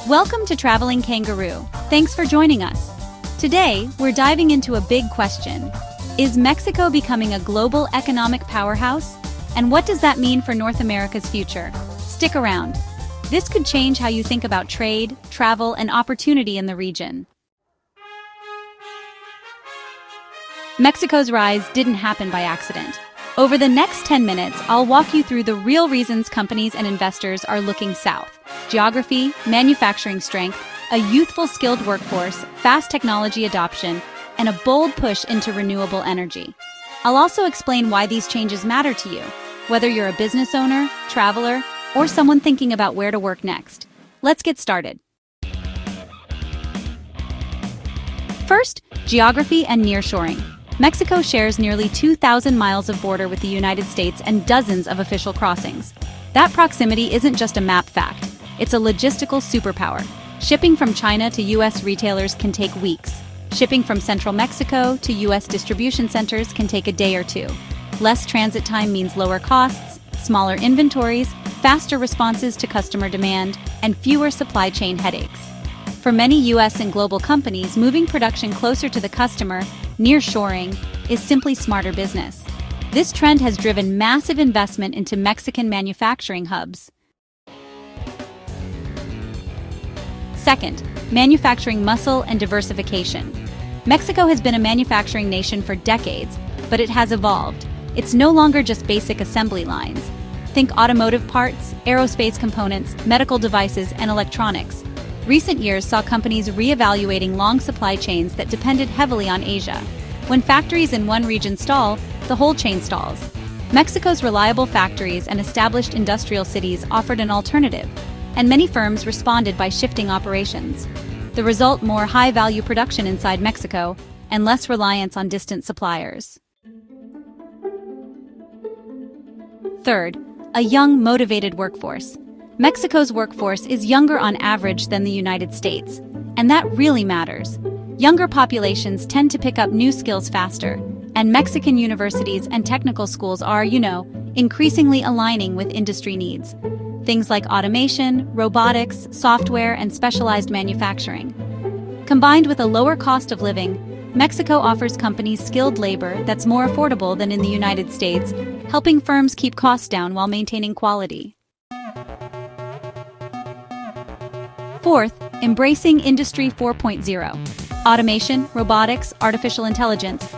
Welcome to Traveling Kangaroo. Thanks for joining us. Today, we're diving into a big question. Is Mexico becoming a global economic powerhouse? And what does that mean for North America's future? Stick around. This could change how you think about trade, travel, and opportunity in the region. Mexico's rise didn't happen by accident. Over the next 10 minutes, I'll walk you through the real reasons companies and investors are looking south. Geography, manufacturing strength, a youthful skilled workforce, fast technology adoption, and a bold push into renewable energy. I'll also explain why these changes matter to you, whether you're a business owner, traveler, or someone thinking about where to work next. Let's get started. First, geography and nearshoring. Mexico shares nearly 2,000 miles of border with the United States and dozens of official crossings. That proximity isn't just a map fact, it's a logistical superpower. Shipping from China to U.S. retailers can take weeks. Shipping from central Mexico to U.S. distribution centers can take a day or two. Less transit time means lower costs, smaller inventories, faster responses to customer demand, and fewer supply chain headaches. For many U.S. and global companies, moving production closer to the customer, nearshoring, is simply smarter business. This trend has driven massive investment into Mexican manufacturing hubs. Second, manufacturing muscle and diversification. Mexico has been a manufacturing nation for decades, but it has evolved. It's no longer just basic assembly lines. Think automotive parts, aerospace components, medical devices, and electronics. Recent years saw companies reevaluating long supply chains that depended heavily on Asia. When factories in one region stall, the whole chain stalls. Mexico's reliable factories and established industrial cities offered an alternative, and many firms responded by shifting operations. The result: more high-value production inside Mexico and less reliance on distant suppliers. Third, a young, motivated workforce. Mexico's workforce is younger on average than the United States, and that really matters. Younger populations tend to pick up new skills faster, and Mexican universities and technical schools are, increasingly aligning with industry needs. Things like automation, robotics, software, and specialized manufacturing. Combined with a lower cost of living, Mexico offers companies skilled labor that's more affordable than in the United States, helping firms keep costs down while maintaining quality. Fourth, embracing Industry 4.0. Automation, robotics, artificial intelligence.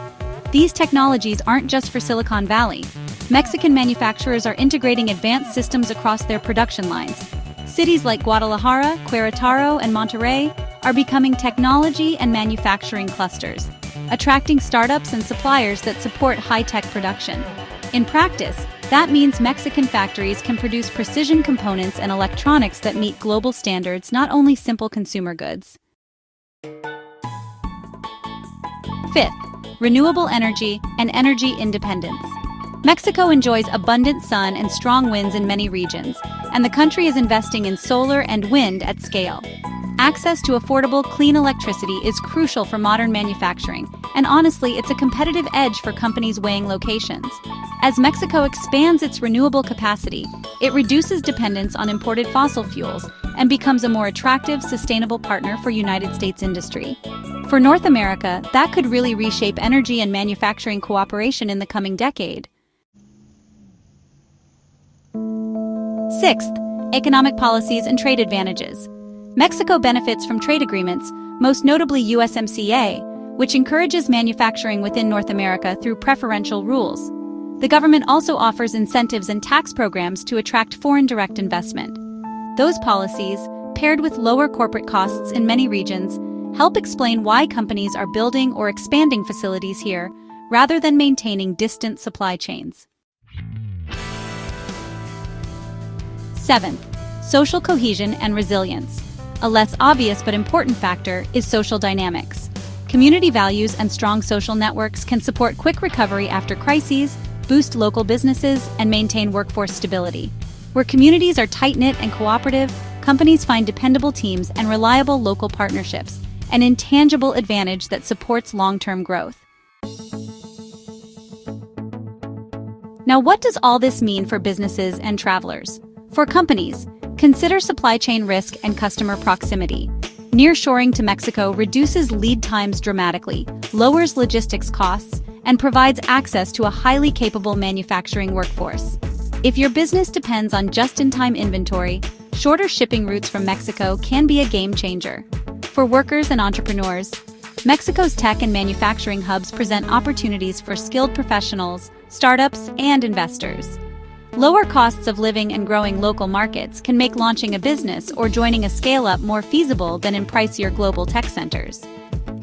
These technologies aren't just for Silicon Valley. Mexican manufacturers are integrating advanced systems across their production lines. Cities like Guadalajara, Querétaro, and Monterrey are becoming technology and manufacturing clusters, attracting startups and suppliers that support high-tech production. In practice, that means Mexican factories can produce precision components and electronics that meet global standards, not only simple consumer goods. Fifth, renewable energy and energy independence. Mexico enjoys abundant sun and strong winds in many regions, and the country is investing in solar and wind at scale. Access to affordable, clean electricity is crucial for modern manufacturing, and honestly, it's a competitive edge for companies weighing locations. As Mexico expands its renewable capacity, it reduces dependence on imported fossil fuels and becomes a more attractive, sustainable partner for United States industry. For North America, that could really reshape energy and manufacturing cooperation in the coming decade. Sixth, economic policies and trade advantages. Mexico benefits from trade agreements, most notably USMCA, which encourages manufacturing within North America through preferential rules. The government also offers incentives and tax programs to attract foreign direct investment. Those policies, paired with lower corporate costs in many regions, help explain why companies are building or expanding facilities here rather than maintaining distant supply chains. Seventh, social cohesion and resilience. A less obvious but important factor is social dynamics. Community values and strong social networks can support quick recovery after crises, boost local businesses, and maintain workforce stability. Where communities are tight-knit and cooperative, companies find dependable teams and reliable local partnerships, an intangible advantage that supports long-term growth. Now, what does all this mean for businesses and travelers? For companies, Consider supply chain risk and customer proximity. Nearshoring to Mexico reduces lead times dramatically, lowers logistics costs, and provides access to a highly capable manufacturing workforce. If your business depends on just-in-time inventory, shorter shipping routes from Mexico can be a game changer. For workers and entrepreneurs, Mexico's tech and manufacturing hubs present opportunities for skilled professionals, startups, and investors. Lower costs of living and growing local markets can make launching a business or joining a scale-up more feasible than in pricier global tech centers.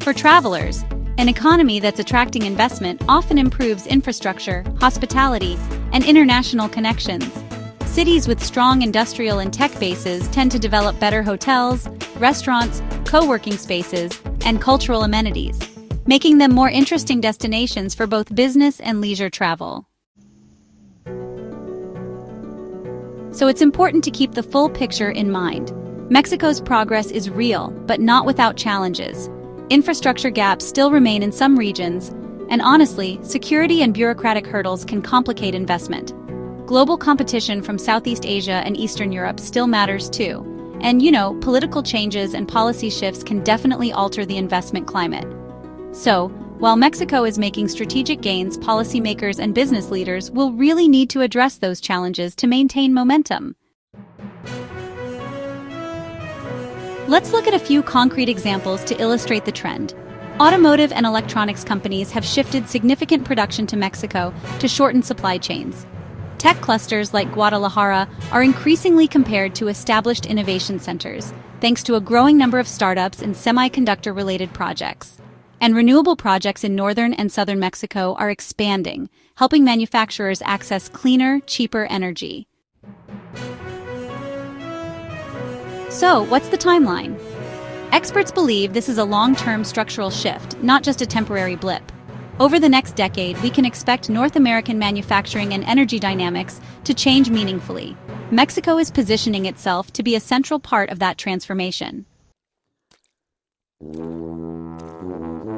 For travelers, an economy that's attracting investment often improves infrastructure, hospitality, and international connections. Cities with strong industrial and tech bases tend to develop better hotels, restaurants, co-working spaces, and cultural amenities, making them more interesting destinations for both business and leisure travel. So it's important to keep the full picture in mind. Mexico's progress is real, but not without challenges. Infrastructure gaps still remain in some regions, and honestly, security and bureaucratic hurdles can complicate investment. Global competition from Southeast Asia and Eastern Europe still matters too. And political changes and policy shifts can definitely alter the investment climate. So, while Mexico is making strategic gains, policymakers and business leaders will really need to address those challenges to maintain momentum. Let's look at a few concrete examples to illustrate the trend. Automotive and electronics companies have shifted significant production to Mexico to shorten supply chains. Tech clusters like Guadalajara are increasingly compared to established innovation centers, thanks to a growing number of startups and semiconductor-related projects. And renewable projects in northern and southern Mexico are expanding, helping manufacturers access cleaner, cheaper energy. So, what's the timeline? Experts believe this is a long-term structural shift, not just a temporary blip. Over the next decade, we can expect North American manufacturing and energy dynamics to change meaningfully. Mexico is positioning itself to be a central part of that transformation.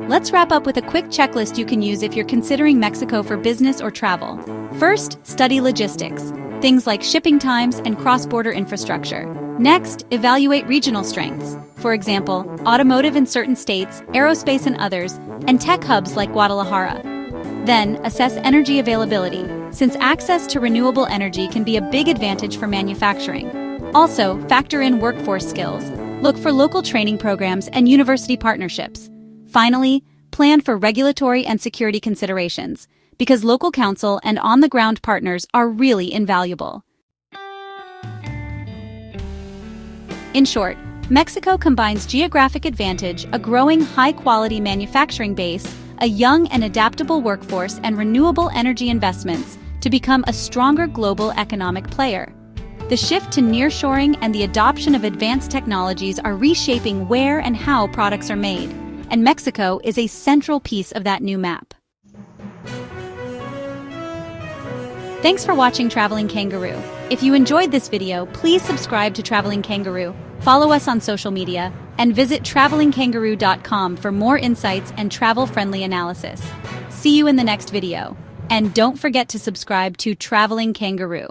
Let's wrap up with a quick checklist you can use if you're considering Mexico for business or travel. First, study logistics, things like shipping times and cross-border infrastructure. Next, evaluate regional strengths. For example, automotive in certain states, aerospace in others, and tech hubs like Guadalajara. Then, assess energy availability, since access to renewable energy can be a big advantage for manufacturing. Also, factor in workforce skills. Look for local training programs and university partnerships. Finally, plan for regulatory and security considerations, because local counsel and on-the-ground partners are really invaluable. In short, Mexico combines geographic advantage, a growing high-quality manufacturing base, a young and adaptable workforce, and renewable energy investments to become a stronger global economic player. The shift to nearshoring and the adoption of advanced technologies are reshaping where and how products are made, and Mexico is a central piece of that new map. Thanks for watching Traveling Kangaroo. If you enjoyed this video, please subscribe to Traveling Kangaroo, follow us on social media, and visit travelingkangaroo.com for more insights and travel-friendly analysis. See you in the next video. And don't forget to subscribe to Traveling Kangaroo.